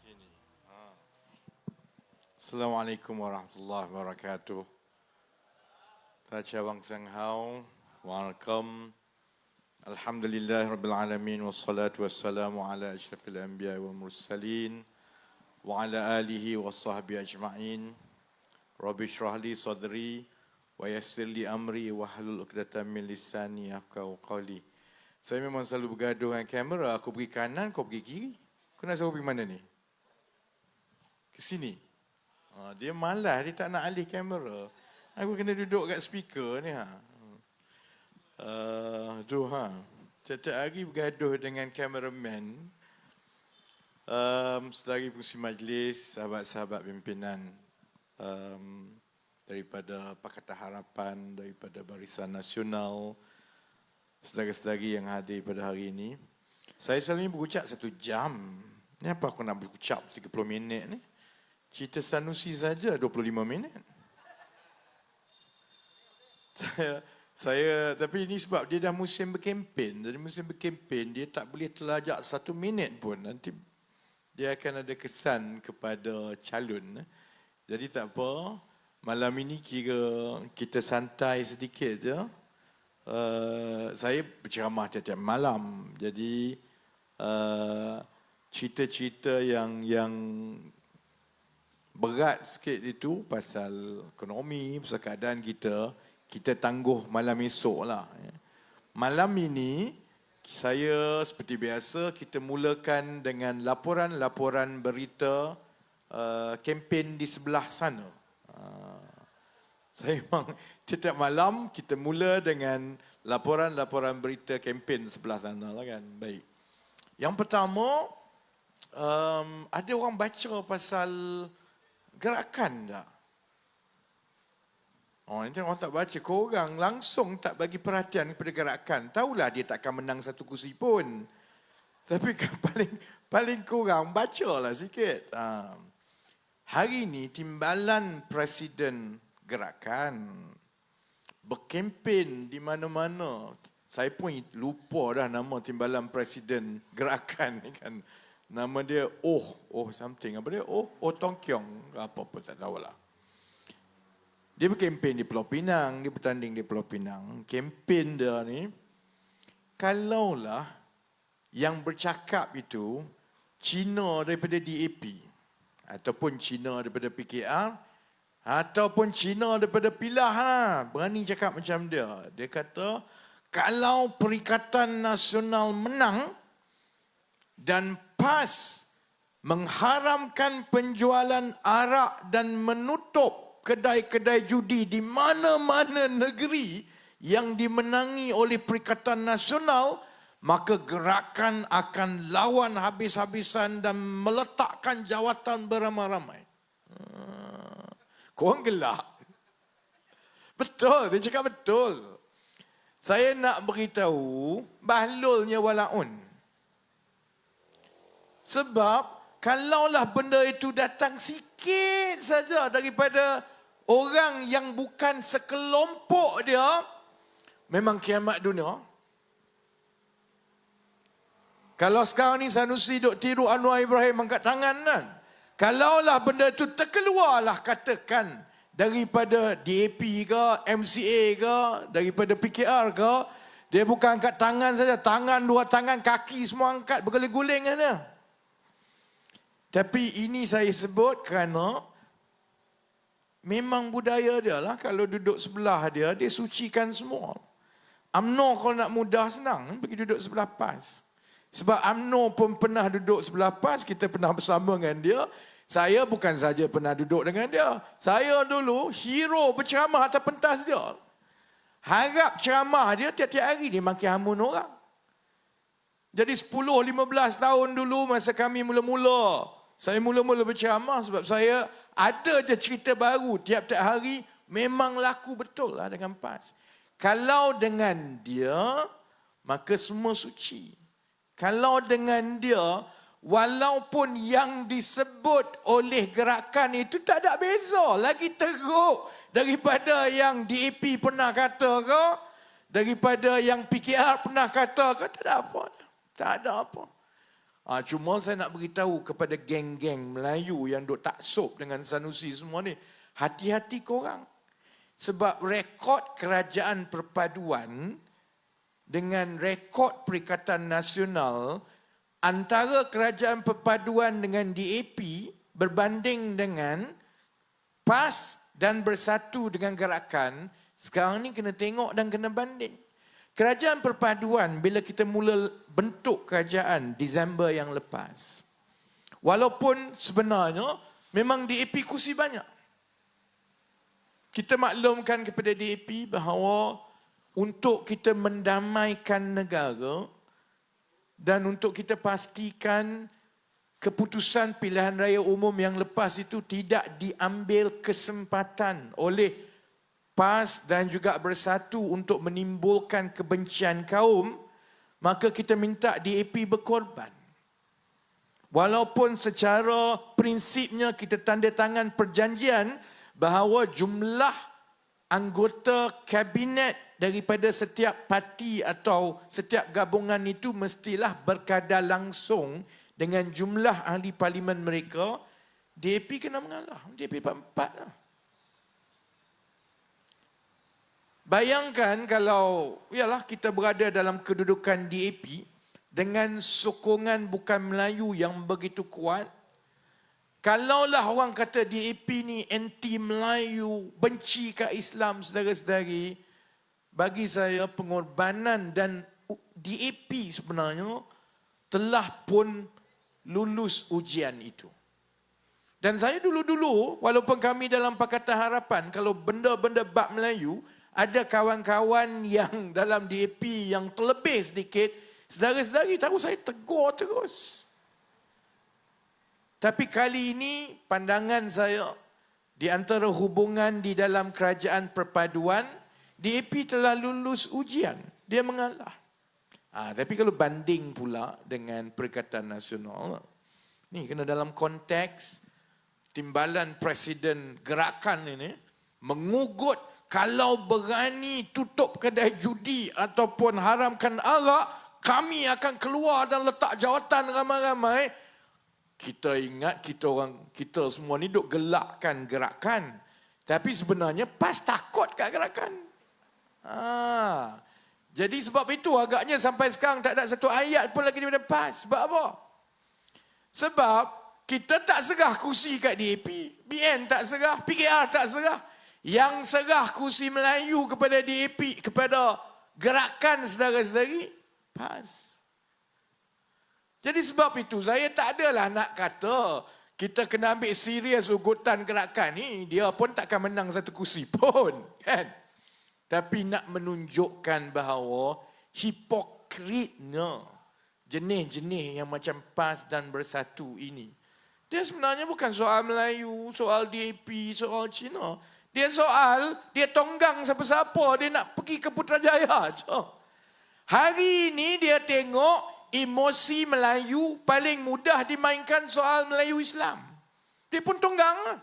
Sini. Assalamualaikum warahmatullahi wabarakatuh. Tacawang Sanghau. Welcome. Alhamdulillah Rabbil Alamin. Wassalatu wassalamu ala ashrafil anbiya wal mursalin. Wa ala alihi wa sahbihi ajma'in. Rabbi syrah li sadri. Wa yassir li amri. Wa halul uqdatan min lisani yafqahu qawli. Saya memang selalu bergaduh dengan kamera. Aku pergi kanan, kau pergi kiri. Kau nak suruh pergi mana ni? Ke sini. Dia malas, dia tak nak alih kamera. Aku kena duduk kat speaker ni. Setiap hari bergaduh dengan kameraman. Sedari fungsi majlis, sahabat-sahabat pimpinan daripada Pakatan Harapan, daripada Barisan Nasional, saudara-saudari yang hadir pada hari ini. Saya selalu berucap 1 jam. Ni apa aku nak berucap 30 minit ni? Cerita Sanusi saja 25 minit. Tapi ini sebab dia dah musim berkempen. Jadi musim berkempen dia tak boleh terlajak 1 minit pun. Nanti dia akan ada kesan kepada calon. Jadi tak apa. Malam ini kira kita santai sedikit je. Saya berceramah tiap-tiap malam. Jadi cerita-cerita yang berat sikit itu pasal ekonomi, pasal keadaan kita tangguh malam esok lah. Malam ini, saya seperti biasa, kita mulakan dengan laporan-laporan berita kempen di sebelah sana. Saya memang setiap malam kita mula dengan laporan-laporan berita kempen sebelah sana lah kan. Baik. Yang pertama, ada orang baca pasal gerakan tak? Nanti orang tak baca. Korang langsung tak bagi perhatian kepada gerakan. Tahulah dia tak akan menang 1 kursi pun. Tapi paling kurang bacalah sikit. Hari ini timbalan Presiden Gerakan berkempen di mana-mana. Saya pun lupa dah nama timbalan Presiden Gerakan ni kan. Nama dia something. Apa dia? Tong Kiong. Apa pun tak tahulah. Dia berkempen di Pulau Pinang. Dia bertanding di Pulau Pinang. Kempen dia ni, kalaulah yang bercakap itu Cina daripada DAP, ataupun Cina daripada PKR, ataupun Cina daripada Pilah, berani cakap macam dia. Dia kata, kalau Perikatan Nasional menang dan PAS mengharamkan penjualan arak dan menutup kedai-kedai judi di mana-mana negeri yang dimenangi oleh Perikatan Nasional, maka gerakan akan lawan habis-habisan dan meletakkan jawatan beramai-ramai. Korang gelak. Betul, dia cakap betul. Saya nak beritahu, bahlulnya walaun. Sebab kalaulah benda itu datang sikit saja daripada orang yang bukan sekelompok dia, memang kiamat dunia. Kalau sekarang ni Sanusi duk tiru Anwar Ibrahim angkat tangan kan. Kalaulah benda itu terkeluarlah katakan daripada DAP ke, MCA ke, daripada PKR ke, dia bukan angkat tangan saja, tangan, 2 tangan, kaki semua angkat, berguling-guling kan. Tapi ini saya sebut kerana memang budaya dia lah. Kalau duduk sebelah dia, dia sucikan semua. UMNO kalau nak mudah senang, pergi duduk sebelah PAS. Sebab UMNO pun pernah duduk sebelah PAS, kita pernah bersama dengan dia. Saya bukan saja pernah duduk dengan dia. Saya dulu hero berceramah atas pentas dia. Harap ceramah dia tiap-tiap hari dia makin hamun orang. Jadi 10-15 tahun dulu masa kami mula-mula, saya mula-mula berceramah sebab saya ada je cerita baru tiap-tiap hari, memang laku betul lah dengan PAS. Kalau dengan dia, maka semua suci. Kalau dengan dia, walaupun yang disebut oleh gerakan itu tak ada beza, lagi teruk daripada yang DAP pernah kata ke, daripada yang PKR pernah kata ke, tak ada apa. Tak ada apa. Cuma saya nak beritahu kepada geng-geng Melayu yang duk taksub dengan Sanusi semua ni, hati-hati korang. Sebab rekod kerajaan perpaduan dengan rekod Perikatan Nasional, antara kerajaan perpaduan dengan DAP berbanding dengan PAS dan Bersatu dengan Gerakan, sekarang ni kena tengok dan kena banding. Kerajaan perpaduan bila kita mula bentuk kerajaan Disember yang lepas, walaupun sebenarnya memang DAP kursi banyak, kita maklumkan kepada DAP bahawa untuk kita mendamaikan negara dan untuk kita pastikan keputusan pilihan raya umum yang lepas itu tidak diambil kesempatan oleh PAS dan juga Bersatu untuk menimbulkan kebencian kaum, maka kita minta DAP berkorban. Walaupun secara prinsipnya kita tanda tangan perjanjian bahawa jumlah anggota kabinet daripada setiap parti atau setiap gabungan itu mestilah berkadar langsung dengan jumlah ahli parlimen mereka, DAP kena mengalah. DAP 4 lah. Bayangkan kalau kita berada dalam kedudukan DAP dengan sokongan bukan Melayu yang begitu kuat. Kalaulah orang kata DAP ni anti Melayu, benci ke Islam, saudara-saudari, bagi saya pengorbanan dan DAP sebenarnya telah pun lulus ujian itu. Dan saya dulu-dulu, walaupun kami dalam Pakatan Harapan, kalau benda-benda bab Melayu, ada kawan-kawan yang dalam DAP yang terlebih sedikit, saudara-saudari tahu saya tegur terus. Tapi kali ini pandangan saya di antara hubungan di dalam kerajaan perpaduan, DAP telah lulus ujian. Dia mengalah. Tapi kalau banding pula dengan Perikatan Nasional, ni kena dalam konteks timbalan Presiden Gerakan ini mengugut kalau berani tutup kedai judi ataupun haramkan arak, kami akan keluar dan letak jawatan ramai-ramai. Kita ingat kita semua ni duk gelakkan Gerakan. Tapi sebenarnya PAS takut kat Gerakan. Jadi sebab itu agaknya sampai sekarang tak ada satu ayat pun lagi daripada PAS. Sebab apa? Sebab kita tak serah kursi kat DAP. BN tak serah, PKR tak serah. Yang serah kursi Melayu kepada DAP, kepada Gerakan, saudara-saudari, PAS. Jadi sebab itu saya tak adalah nak kata kita kena ambil serius ugutan Gerakan ni. Dia pun takkan menang satu kursi pun, kan? Tapi nak menunjukkan bahawa hipokritnya jenis-jenis yang macam PAS dan Bersatu ini, dia sebenarnya bukan soal Melayu, soal DAP, soal Cina. Dia soal, dia tonggang siapa-siapa, dia nak pergi ke Putrajaya je. Hari ini dia tengok emosi Melayu paling mudah dimainkan soal Melayu Islam. Dia pun tonggang.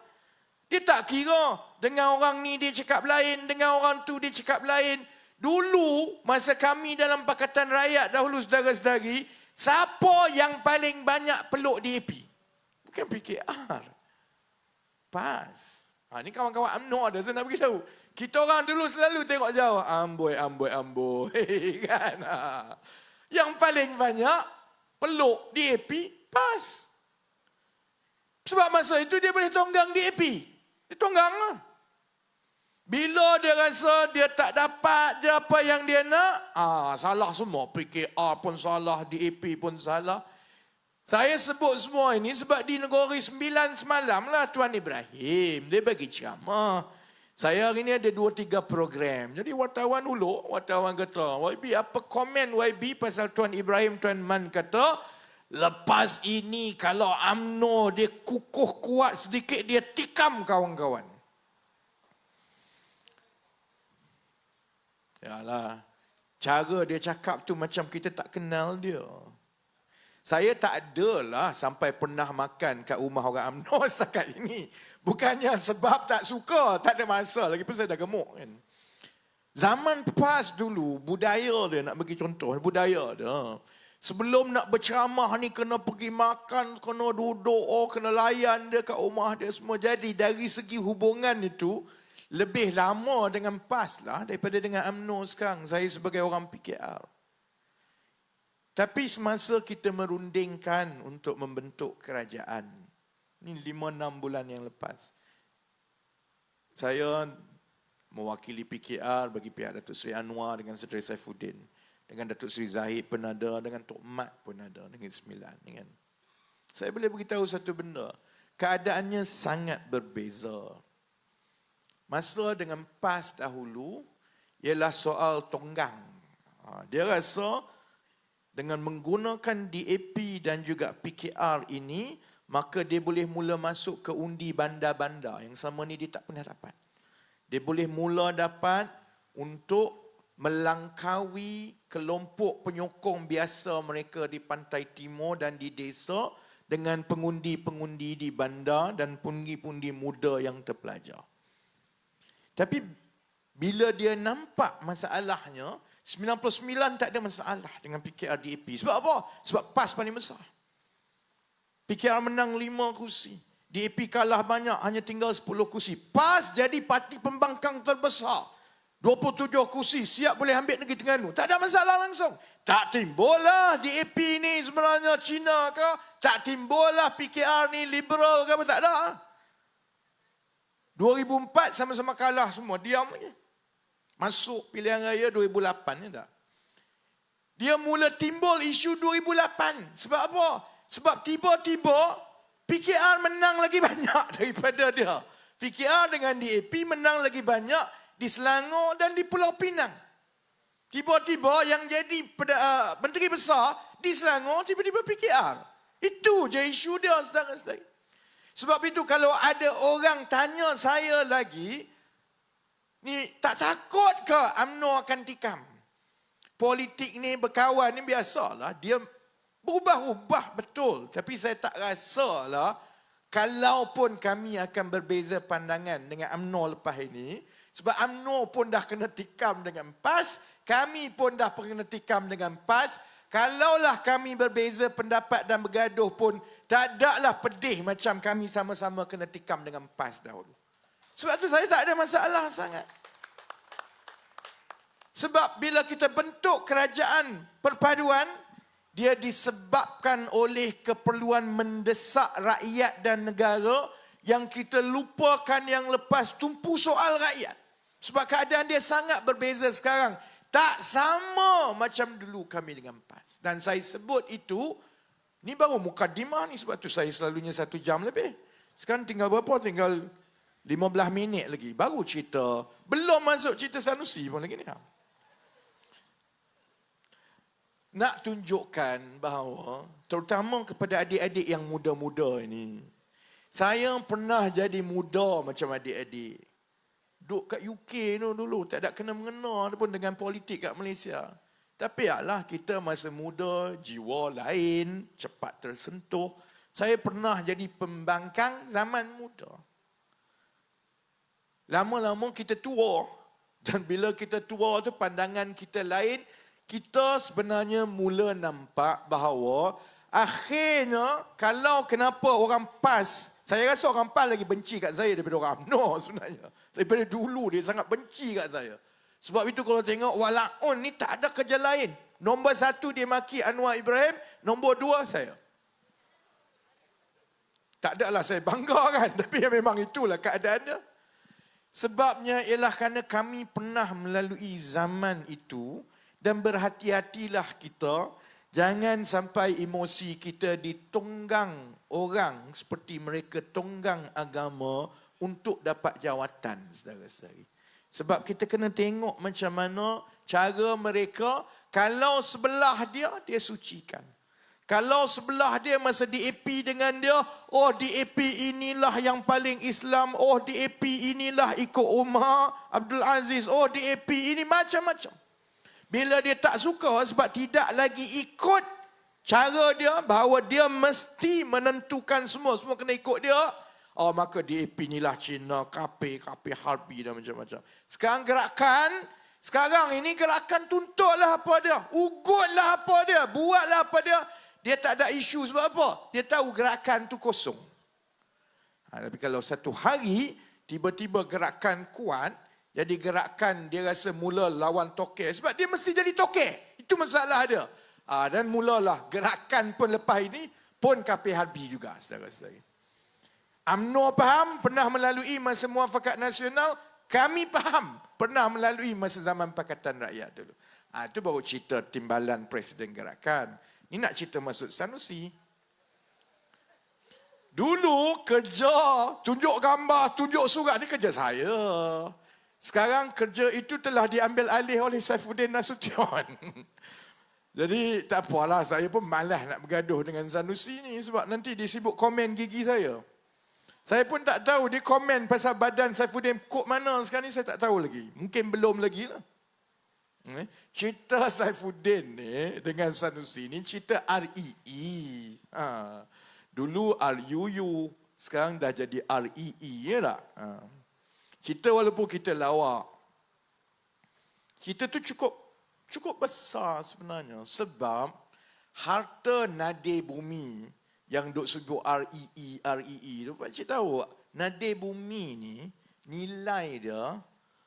Dia tak kira dengan orang ni dia cakap lain, dengan orang tu dia cakap lain. Dulu, masa kami dalam Pakatan Rakyat dahulu, saudara-saudari, siapa yang paling banyak peluk DAP? Bukan PKR. PAS. Ni kawan-kawan UMNO ada, saya nak beritahu. Kita orang dulu selalu tengok jauh. Amboi. Kan? Yang paling banyak peluk DAP, PAS. Sebab masa itu dia boleh tonggang DAP. Dia tonggang lah. Bila dia rasa dia tak dapat je apa yang dia nak, salah semua. PKR pun salah, DAP pun salah. Saya sebut semua ini sebab di Negeri Sembilan semalam lah Tuan Ibrahim, dia bagi ceramah. Saya hari ini ada 2-3 program. Jadi wartawan uluk, wartawan kata, YB apa komen YB pasal Tuan Ibrahim, Tuan Man kata, lepas ini kalau UMNO dia kukuh kuat sedikit, dia tikam kawan-kawan. Yalah, cara dia cakap tu macam kita tak kenal dia. Saya tak adalah sampai pernah makan kat rumah orang UMNO setakat ini. Bukannya sebab tak suka, tak ada masa. Lagipun saya dah gemuk kan. Zaman PAS dulu, budaya dia, nak bagi contoh, budaya dia. Sebelum nak berceramah ni kena pergi makan, kena duduk, kena layan dia kat rumah dia semua. Jadi dari segi hubungan itu, lebih lama dengan PAS lah daripada dengan UMNO sekarang. Saya sebagai orang PKR. Tapi semasa kita merundingkan untuk membentuk kerajaan, ni 5-6 bulan yang lepas, saya mewakili PKR bagi pihak Datuk Seri Anwar dengan Saudara Saifuddin. Dengan Datuk Seri Zahid pun ada, dengan Tok Mat pun ada, dengan Sembilan. Dengan. Saya boleh beritahu satu benda, keadaannya sangat berbeza. Masa dengan PAS dahulu, ialah soal tonggang. Dia rasa dengan menggunakan DAP dan juga PKR ini, maka dia boleh mula masuk ke undi bandar-bandar yang selama ni dia tak pernah dapat. Dia boleh mula dapat untuk melangkaui kelompok penyokong biasa mereka di pantai timur dan di desa dengan pengundi-pengundi di bandar dan pundi-pundi muda yang terpelajar. Tapi bila dia nampak masalahnya, 99 tak ada masalah dengan PKR DAP. Sebab apa? Sebab PAS paling besar. PKR menang 5 kursi. DAP kalah banyak, hanya tinggal 10 kursi. PAS jadi parti pembangkang terbesar. 27 kursi, siap boleh ambil Negeri Terengganu. Tak ada masalah langsung. Tak timbullah DAP ni sebenarnya Cina ke? Tak timbullah PKR ni liberal ke apa? Tak ada. 2004 sama-sama kalah semua. Diam lagi. Masuk pilihan raya 2008 ni tak. Dia mula timbul isu 2008. Sebab apa? Sebab tiba-tiba PKR menang lagi banyak daripada dia. PKR dengan DAP menang lagi banyak di Selangor dan di Pulau Pinang. Tiba-tiba yang jadi menteri besar di Selangor tiba-tiba PKR. Itu je isu dia, saudara-saudari. Sebab itu kalau ada orang tanya saya lagi, ni tak takut ke UMNO akan tikam? Politik ni berkawan ni biasalah. Dia berubah-ubah betul. Tapi saya tak rasalah kalaupun kami akan berbeza pandangan dengan UMNO lepas ini. Sebab UMNO pun dah kena tikam dengan PAS. Kami pun dah kena tikam dengan PAS. Kalaulah kami berbeza pendapat dan bergaduh pun, tak adalah pedih macam kami sama-sama kena tikam dengan PAS dahulu. Sebab tu saya tak ada masalah sangat. Sebab bila kita bentuk kerajaan perpaduan, dia disebabkan oleh keperluan mendesak rakyat dan negara yang kita lupakan yang lepas tumpu soal rakyat. Sebab keadaan dia sangat berbeza sekarang. Tak sama macam dulu kami dengan PAS. Dan saya sebut itu, ni baru mukadimah ni. Sebab tu saya selalunya 1 jam lebih. Sekarang tinggal berapa? Tinggal 15 minit lagi. Baru cerita. Belum masuk cerita Sanusi pun lagi ni. Nak tunjukkan bahawa, terutama kepada adik-adik yang muda-muda ini, saya pernah jadi muda macam adik-adik. Duduk kat UK tu dulu, tak ada kena-mengena pun dengan politik kat Malaysia. Tapi yalah, kita masa muda, jiwa lain, cepat tersentuh. Saya pernah jadi pembangkang zaman muda. Lama-lama kita tua. Dan bila kita tua tu, pandangan kita lain. Kita sebenarnya mula nampak bahawa akhirnya kalau kenapa orang PAS, saya rasa orang PAS lagi benci kat saya daripada orang UMNO sebenarnya. Daripada dulu dia sangat benci kat saya. Sebab itu kalau tengok Walaun ni tak ada kerja lain. Nombor 1 dia maki Anwar Ibrahim, nombor 2 saya. Tak adalah saya bangga kan, tapi memang itulah keadaannya. Sebabnya ialah kerana kami pernah melalui zaman itu. Dan berhati-hatilah kita, jangan sampai emosi kita ditunggang orang seperti mereka tunggang agama untuk dapat jawatan, saudara-saudari. Sebab kita kena tengok macam mana cara mereka, kalau sebelah dia, dia sucikan. Kalau sebelah dia masa DAP dengan dia, oh DAP inilah yang paling Islam, oh DAP inilah ikut Umar Abdul Aziz, oh DAP ini macam-macam. Bila dia tak suka sebab tidak lagi ikut cara dia, bahawa dia mesti menentukan semua kena ikut dia, oh maka DAP inilah Cina, KP harbi dan macam-macam. Sekarang gerakan, Sekarang ini gerakan tuntutlah apa dia, ugutlah apa dia, buatlah apa dia. Dia tak ada isu sebab apa? Dia tahu gerakan tu kosong. Tapi kalau satu hari tiba-tiba gerakan kuat, jadi gerakan dia rasa mula lawan toke. Sebab dia mesti jadi toke. Itu masalah dia. Dan mulalah gerakan pun lepas ini pun kapi harbi juga, saudara-saudara. UMNO faham pernah melalui masa muafakat nasional. Kami faham pernah melalui masa zaman Pakatan Rakyat dulu. Itu baru cerita timbalan Presiden Gerakan. Ini nak cerita masuk Sanusi. Dulu kerja, tunjuk gambar, tunjuk surat, ni kerja saya. Sekarang kerja itu telah diambil alih oleh Saifuddin Nasution. Jadi tak apalah, saya pun malas nak bergaduh dengan Sanusi ni sebab nanti dia sibuk komen gigi saya. Saya pun tak tahu dia komen pasal badan Saifuddin kod mana sekarang ni, saya tak tahu lagi. Mungkin belum lagi lah. Cerita Saifuddin ni dengan Sanusi ni cerita REE. Dulu RUU, sekarang dah jadi REE, ya tak? Kita walaupun kita lawak, kita tu cukup besar sebenarnya. Sebab harta nadir bumi yang duk sebut REE tu, pakcik tahu nadir bumi ni nilai dia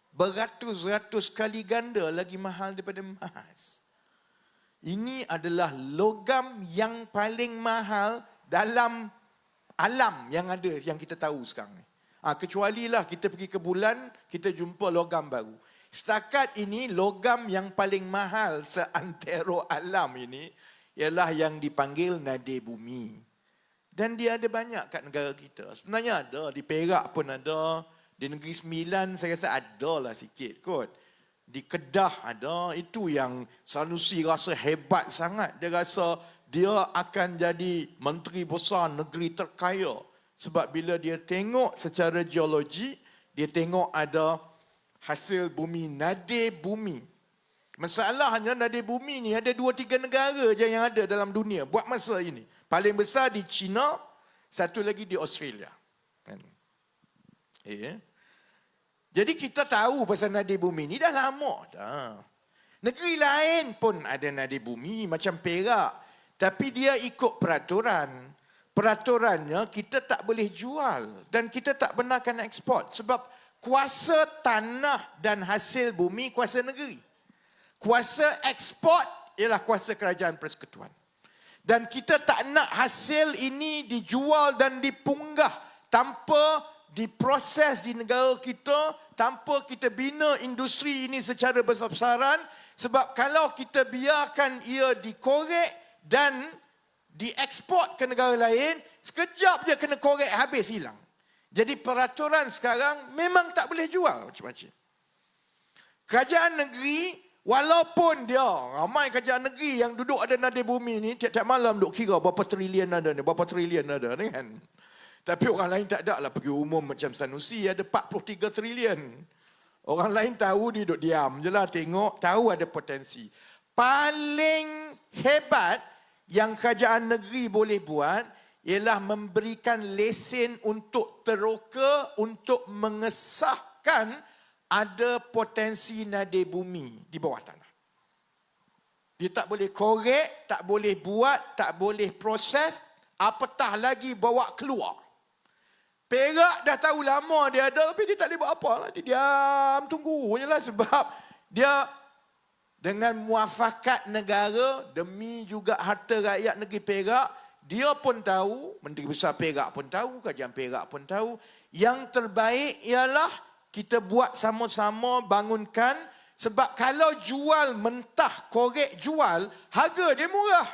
beratus-ratus kali ganda lagi mahal daripada emas. Ini adalah logam yang paling mahal dalam alam yang ada, yang kita tahu sekarang ni. Kecuali lah kita pergi ke bulan, kita jumpa logam baru. Setakat ini logam yang paling mahal seantero alam ini ialah yang dipanggil nadir bumi. Dan dia ada banyak kat negara kita. Sebenarnya ada, di Perak pun ada. Di Negeri Sembilan saya rasa ada lah sikit kot. Di Kedah ada. Itu yang Sanusi rasa hebat sangat. Dia rasa dia akan jadi menteri besar negeri terkaya. Sebab bila dia tengok secara geologi, dia tengok ada hasil bumi, nadir bumi. Masalahnya nadir bumi ni ada 2-3 negara je yang ada dalam dunia buat masa ini. Paling besar di China, satu lagi di Australia. Jadi kita tahu pasal nadir bumi ni dah lama dah. Negeri lain pun ada nadir bumi macam Perak. Tapi dia ikut peraturan. Peraturannya kita tak boleh jual. Dan kita tak benarkan ekspor. Sebab kuasa tanah dan hasil bumi kuasa negeri. Kuasa ekspor ialah kuasa kerajaan persekutuan. Dan kita tak nak hasil ini dijual dan dipunggah tanpa diproses di negara kita, tanpa kita bina industri ini secara besar-besaran. Sebab kalau kita biarkan ia dikorek dan dieksport ke negara lain, sekejap je kena korek habis hilang. Jadi peraturan sekarang memang tak boleh jual macam-macam. Kerajaan negeri, walaupun dia ramai kerajaan negeri yang duduk ada nadir bumi ni, tiap-tiap malam duk kira berapa trilion ada ni, berapa trilion ada ni kan. Tapi orang lain tak ada lah, pergi umum macam Sanusi ada 43 trilion. Orang lain tahu dia duduk diam je lah, tengok, tahu ada potensi. Paling hebat yang kerajaan negeri boleh buat ialah memberikan lesen untuk teroka untuk mengesahkan ada potensi nadir bumi di bawah tanah. Dia tak boleh korek, tak boleh buat, tak boleh proses, apatah lagi bawa keluar. Perak dah tahu lama dia ada, tapi dia tak boleh buat apa lah. Dia diam, tunggu je lah sebab dia dengan muafakat negara, demi juga harta rakyat negeri Perak, dia pun tahu, Menteri Besar Perak pun tahu, Kerajaan Perak pun tahu, yang terbaik ialah kita buat sama-sama bangunkan. Sebab kalau jual mentah, korek jual, harga dia murah.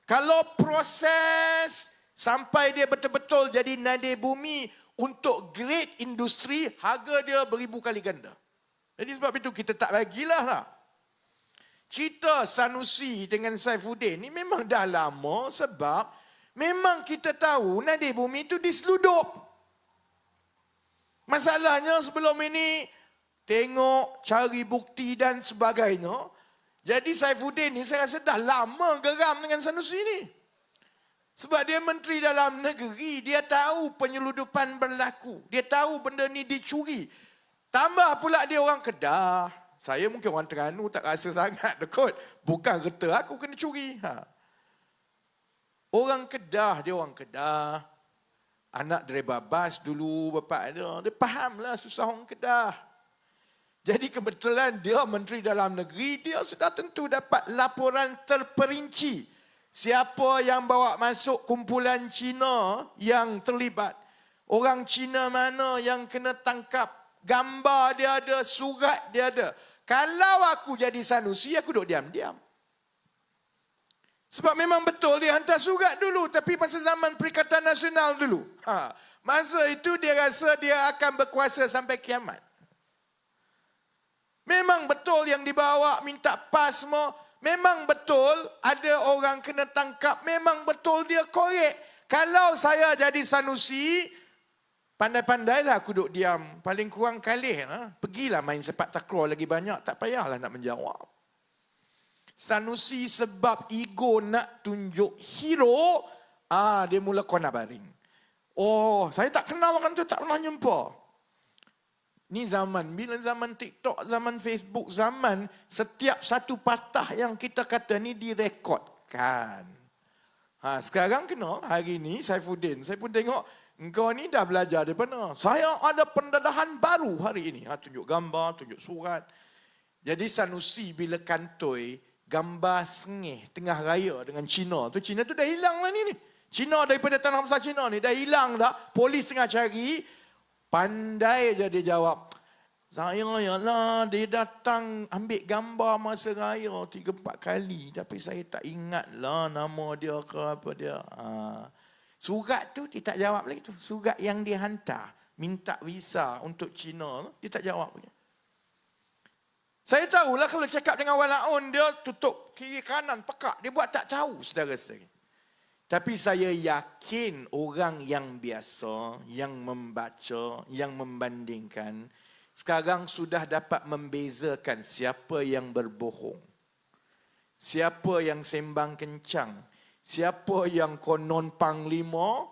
Kalau proses sampai dia betul-betul jadi nadir bumi untuk grade industri, harga dia beribu kali ganda. Jadi sebab itu kita tak bagilah lah. Cerita Sanusi dengan Saifuddin ni memang dah lama sebab memang kita tahu nadir bumi itu diseludup. Masalahnya sebelum ini tengok, cari bukti dan sebagainya. Jadi Saifuddin ni saya rasa dah lama geram dengan Sanusi ni. Sebab dia Menteri Dalam Negeri, dia tahu penyeludupan berlaku. Dia tahu benda ni dicuri. Tambah pula dia orang Kedah. Saya mungkin orang Terengganu tak rasa sangat kot. Bukan reta aku kena curi. Orang Kedah, dia orang Kedah. Anak driver bas dulu bapak dia fahamlah susah orang Kedah. Jadi kebetulan dia Menteri Dalam Negeri, dia sudah tentu dapat laporan terperinci. Siapa yang bawa masuk kumpulan Cina yang terlibat. Orang Cina mana yang kena tangkap. Gambar dia ada, surat dia ada. Kalau aku jadi Sanusi, aku duduk diam-diam. Sebab memang betul dia hantar surat dulu. Tapi masa zaman Perikatan Nasional dulu. Masa itu dia rasa dia akan berkuasa sampai kiamat. Memang betul yang dibawa minta pas semua. Memang betul ada orang kena tangkap. Memang betul dia korek. Kalau saya jadi Sanusi, pandai-pandailah aku duduk diam. Paling kurang kalih. Pergilah main sepak takraw lagi banyak. Tak payahlah nak menjawab. Sanusi sebab ego nak tunjuk hero. Dia mula kona baring. Oh, saya tak kenal orang tu. Tak pernah jumpa. Ni zaman, bila zaman TikTok, zaman Facebook, zaman setiap satu patah yang kita kata ni direkodkan. Sekarang kena, hari ni Saifuddin, saya pun tengok, engkau ni dah belajar dari mana. Saya ada pendedahan baru hari ini. Tunjuk gambar, tunjuk surat. Jadi Sanusi bila kantoi, gambar sengih tengah raya dengan Cina. Cina tu dah hilang lah ni. Cina daripada tanah besar Cina ni, dah hilang dah. Polis tengah cari. Pandai je dia jawab. Saya yalah, dia datang ambil gambar masa raya 3-4 kali. Tapi saya tak ingat lah nama dia ke apa dia. Surat tu dia tak jawab lagi tu. Surat yang dia hantar. Minta visa untuk Cina. Dia tak jawab lagi. Saya tahulah kalau cakap dengan walaun dia tutup kiri kanan pekak. Dia buat tak tahu saudara-saudara. Tapi saya yakin orang yang biasa, yang membaca, yang membandingkan, sekarang sudah dapat membezakan siapa yang berbohong. Siapa yang sembang kencang. Siapa yang konon panglima.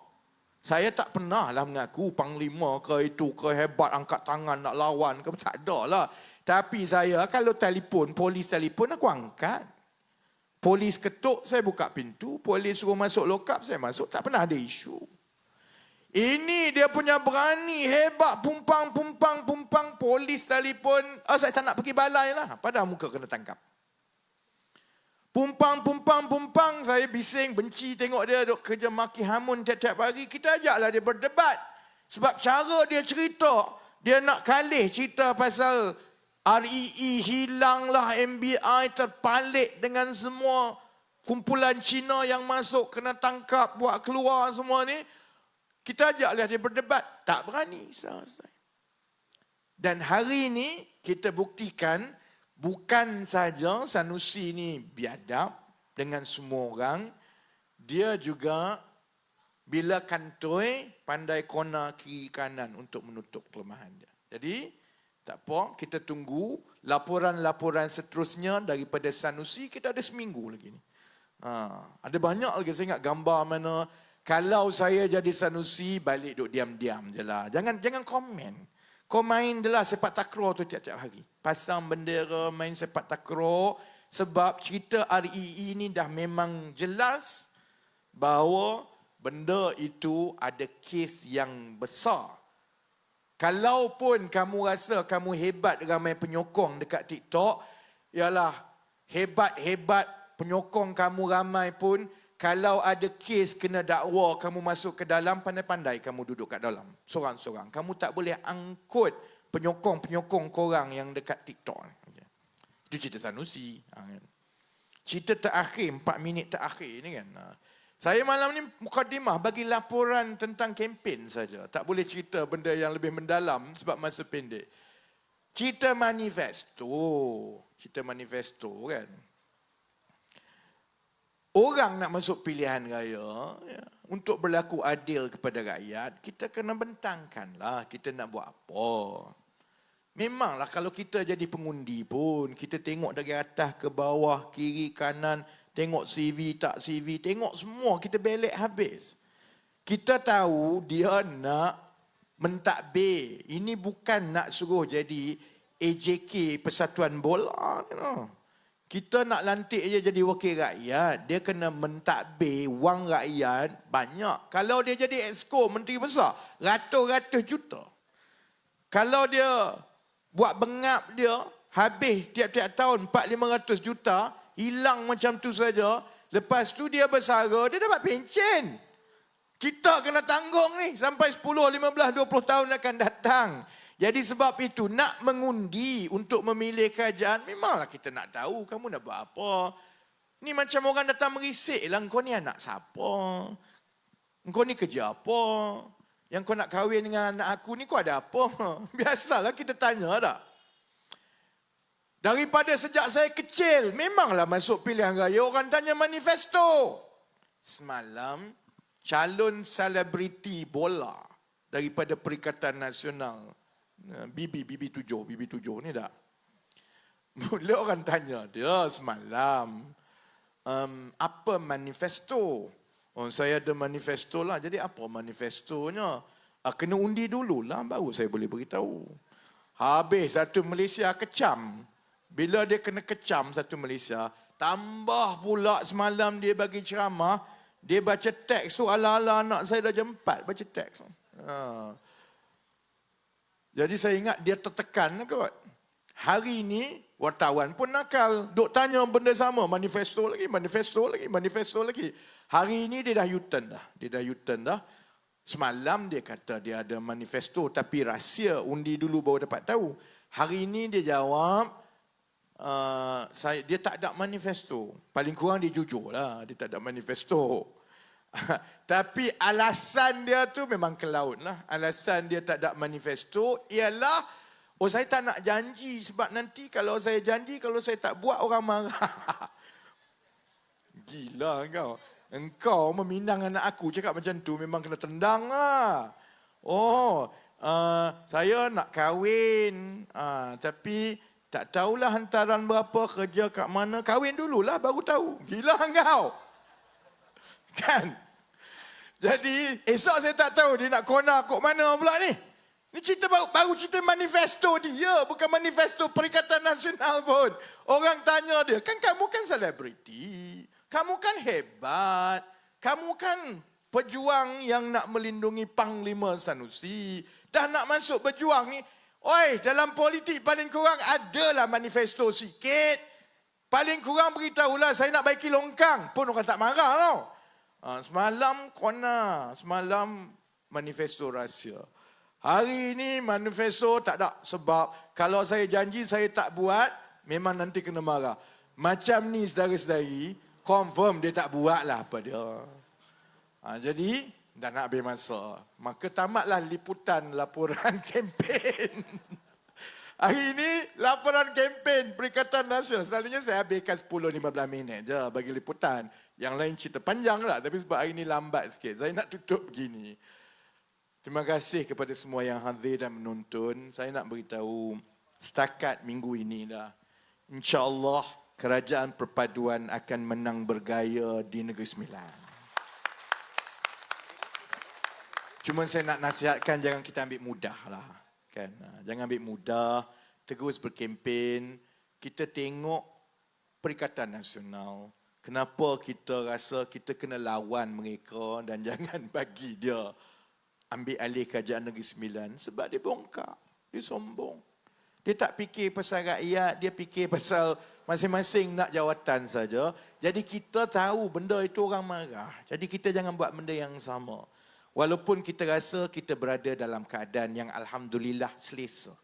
Saya tak pernah lah mengaku panglima ke itu, ke hebat angkat tangan nak lawan ke. Tak ada lah. Tapi saya kalau telefon, polis telefon aku angkat. Polis ketuk, saya buka pintu. Polis suruh masuk lokap, saya masuk. Tak pernah ada isu. Ini dia punya berani, hebat, pumpang. Polis telefon. Saya tak nak pergi balai lah. Padahal muka kena tangkap. Pumpang. Saya bising, benci tengok dia duk kerja maki hamun tiap-tiap hari. Kita ajaklah dia berdebat. Sebab cara dia cerita, dia nak kalih cerita pasal REE hilanglah, MBI terpalik dengan semua kumpulan Cina yang masuk kena tangkap, buat keluar semua ni. Kita ajaklah dia berdebat. Tak berani. Dan hari ini kita buktikan bukan saja Sanusi ni biadab dengan semua orang. Dia juga bila kantoi pandai kona kiri kanan untuk menutup kelemahan dia. Jadi tak apa, kita tunggu laporan-laporan seterusnya daripada Sanusi. Kita ada seminggu lagi ni. Ada banyak lagi, saya ingat gambar mana. Kalau saya jadi Sanusi, balik duduk diam-diam je lah. Jangan komen. Kau main je lah sepak takraw tu tiap-tiap hari. Pasang bendera, main sepak takraw. Sebab cerita REE ni dah memang jelas bahawa benda itu ada kes yang besar. Kalaupun kamu rasa kamu hebat ramai penyokong dekat TikTok, ialah hebat-hebat penyokong kamu ramai pun, kalau ada kes kena dakwa kamu masuk ke dalam, pandai-pandai kamu duduk kat dalam. Sorang-sorang. Kamu tak boleh angkut penyokong-penyokong korang yang dekat TikTok. Itu cerita Sanusi. Cerita terakhir, 4 minit terakhir ni kan. Saya malam ni mukadimah bagi laporan tentang kempen saja. Tak boleh cerita benda yang lebih mendalam sebab masa pendek. Cerita manifesto. Cerita manifesto kan. Orang nak masuk pilihan raya, untuk berlaku adil kepada rakyat, kita kena bentangkanlah kita nak buat apa. Memanglah kalau kita jadi pengundi pun, kita tengok dari atas ke bawah, kiri, kanan, tengok CV, tak CV, tengok semua, kita belek habis. Kita tahu dia nak mentadbir. Ini bukan nak suruh jadi AJK Persatuan Bola. Kita nak lantik dia jadi wakil rakyat, dia kena mentadbir wang rakyat banyak. Kalau dia jadi exco menteri besar, ratus-ratus juta. Kalau dia buat bengap dia, habis tiap-tiap tahun 400-500 juta, hilang macam tu saja. Lepas tu dia bersara, dia dapat pencen. Kita kena tanggung ni sampai 10, 15, 20 tahun akan datang. Jadi sebab itu nak mengundi untuk memilih kerajaan, memanglah kita nak tahu kamu nak buat apa. Ni macam orang datang merisik lah, kau ni anak siapa? Kau ni kerja apa? Yang kau nak kahwin dengan anak aku ni kau ada apa? Biasalah kita tanya tak? Daripada sejak saya kecil, memanglah masuk pilihan raya orang tanya manifesto. Semalam, calon selebriti bola daripada Perikatan Nasional, BB7 ni tak? Mula orang tanya dia semalam, apa manifesto? Oh, saya ada manifesto lah. Jadi apa manifestonya? Kena undi dulu lah baru saya boleh beritahu. Habis satu Malaysia kecam. Bila dia kena kecam satu Malaysia, tambah pula semalam dia bagi ceramah, dia baca teks tu ala-ala anak saya dah jam 4 baca teks. Jadi saya ingat dia tertekan kot. Hari ini wartawan pun nakal. Duk tanya benda sama. Manifesto lagi, manifesto lagi, manifesto lagi. Hari ini dia dah U-turn dah. Dia dah U-turn dah. Semalam dia kata dia ada manifesto tapi rahsia. Undi dulu baru dapat tahu. Hari ini dia jawab, dia tak ada manifesto. Paling kurang dia jujur lah. Dia tak ada manifesto. Tapi alasan dia tu memang ke laut lah. Alasan dia tak ada manifesto ialah, saya tak nak janji sebab nanti kalau saya janji, kalau saya tak buat orang marah. Gila kau. Engkau meminang anak aku cakap macam tu memang kena tendang lah. Saya nak kahwin, tapi tak tahulah hantaran berapa, kerja kat mana. Kahwin dululah baru tahu. Gila kau. Kan? Jadi esok saya tak tahu dia nak kona kok mana pula ni. Ni cerita baru cerita manifesto dia, bukan manifesto Perikatan Nasional pun. Orang tanya dia, kan kamu kan selebriti, kamu kan hebat, kamu kan pejuang yang nak melindungi Panglima Sanusi, dah nak masuk berjuang ni. Oi, dalam politik paling kurang adalah manifesto sikit. Paling kurang beritahulah saya nak baiki longkang, pun orang tak marah tau. Semalam kona, semalam manifesto rahsia. Hari ini manifesto tak ada. Sebab kalau saya janji saya tak buat, memang nanti kena marah. Macam ni saudara-saudari, confirm dia tak buat lah apa dia. Jadi, dah nak habis masa. Maka tamatlah liputan laporan kempen. Hari ini laporan kempen Perikatan Nasional. Selalunya saya habiskan 10-15 minit je bagi liputan. Yang lain cerita panjang lah. Tapi sebab hari ini lambat sikit. Saya nak tutup begini. Terima kasih kepada semua yang hadir dan menonton. Saya nak beritahu setakat minggu ini dah. InsyaAllah Kerajaan Perpaduan akan menang bergaya di Negeri Sembilan. Cuma saya nak nasihatkan jangan kita ambil mudah lah. Kan? Jangan ambil mudah, terus berkempen. Kita tengok Perikatan Nasional. Kenapa kita rasa kita kena lawan mereka dan jangan bagi dia ambil alih Kerajaan Negeri Sembilan. Sebab dia bongkak, dia sombong. Dia tak fikir pasal rakyat, dia fikir pasal masing-masing nak jawatan saja. Jadi kita tahu benda itu orang marah. Jadi kita jangan buat benda yang sama. Walaupun kita rasa kita berada dalam keadaan yang alhamdulillah selesa.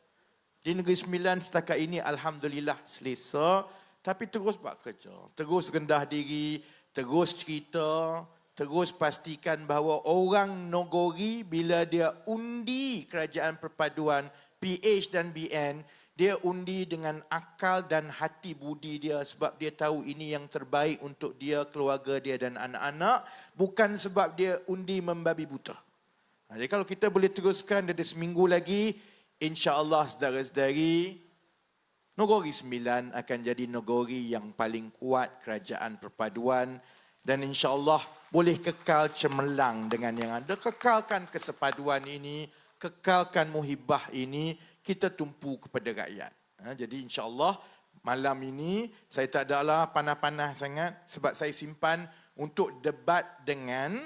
Di Negeri Sembilan setakat ini alhamdulillah selesa. Tapi terus buat kerja. Terus rendah diri, terus cerita, terus pastikan bahawa orang Nogori bila dia undi Kerajaan Perpaduan PH dan BN, dia undi dengan akal dan hati budi dia sebab dia tahu ini yang terbaik untuk dia, keluarga dia dan anak-anak, bukan sebab dia undi membabi buta. Jadi kalau kita boleh teruskan dari seminggu lagi, insya-Allah saudara-saudari, Nogori Sembilan akan jadi Nogori yang paling kuat Kerajaan Perpaduan dan insya-Allah boleh kekal cemerlang dengan yang ada. Kekalkan kesepaduan ini, kekalkan muhibah ini, kita tumpu kepada rakyat. Jadi insya-Allah malam ini saya tak adalah panah-panah sangat sebab saya simpan untuk debat dengan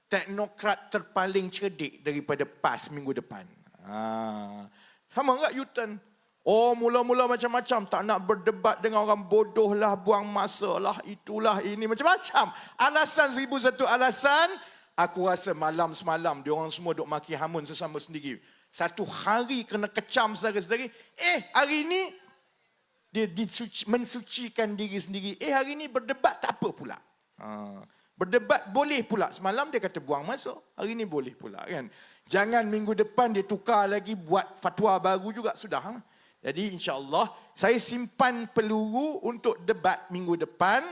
teknokrat terpaling cerdik daripada PAS minggu depan. Sama enggak U-turn? Oh, mula-mula macam-macam. Tak nak berdebat dengan orang bodoh lah, buang masa lah, itulah, ini, macam-macam. Alasan 1001 alasan. Aku rasa malam semalam, diorang semua duk maki hamun sesama sendiri. Satu hari kena kecam saudara-saudari. Hari ini, dia mensucikan diri sendiri. Hari ini berdebat tak apa pula. Berdebat boleh pula. Semalam dia kata buang masa. Hari ini boleh pula kan. Jangan minggu depan dia tukar lagi buat fatwa baru juga. Sudah. Jadi insya-Allah saya simpan peluru untuk debat minggu depan.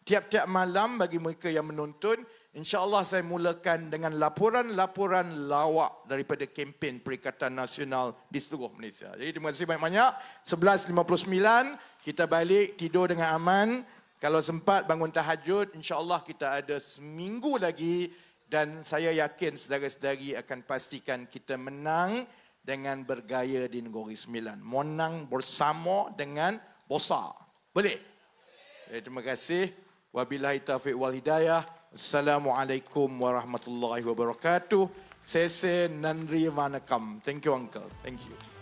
Tiap-tiap malam bagi mereka yang menonton. InsyaAllah saya mulakan dengan laporan-laporan lawak daripada kempen Perikatan Nasional di seluruh Malaysia. Jadi terima kasih banyak-banyak. 11.59 kita balik tidur dengan aman. Kalau sempat bangun tahajud, insyaAllah kita ada seminggu lagi. Dan saya yakin saudara-saudari akan pastikan kita menang dengan bergaya di Negeri Sembilan. Menang bersama dengan bosa. Boleh? Terima kasih. Wabillahi taufiq wal hidayah. Assalamualaikum warahmatullahi wabarakatuh. Sese Nandri Vanakam. Thank you, Uncle. Thank you.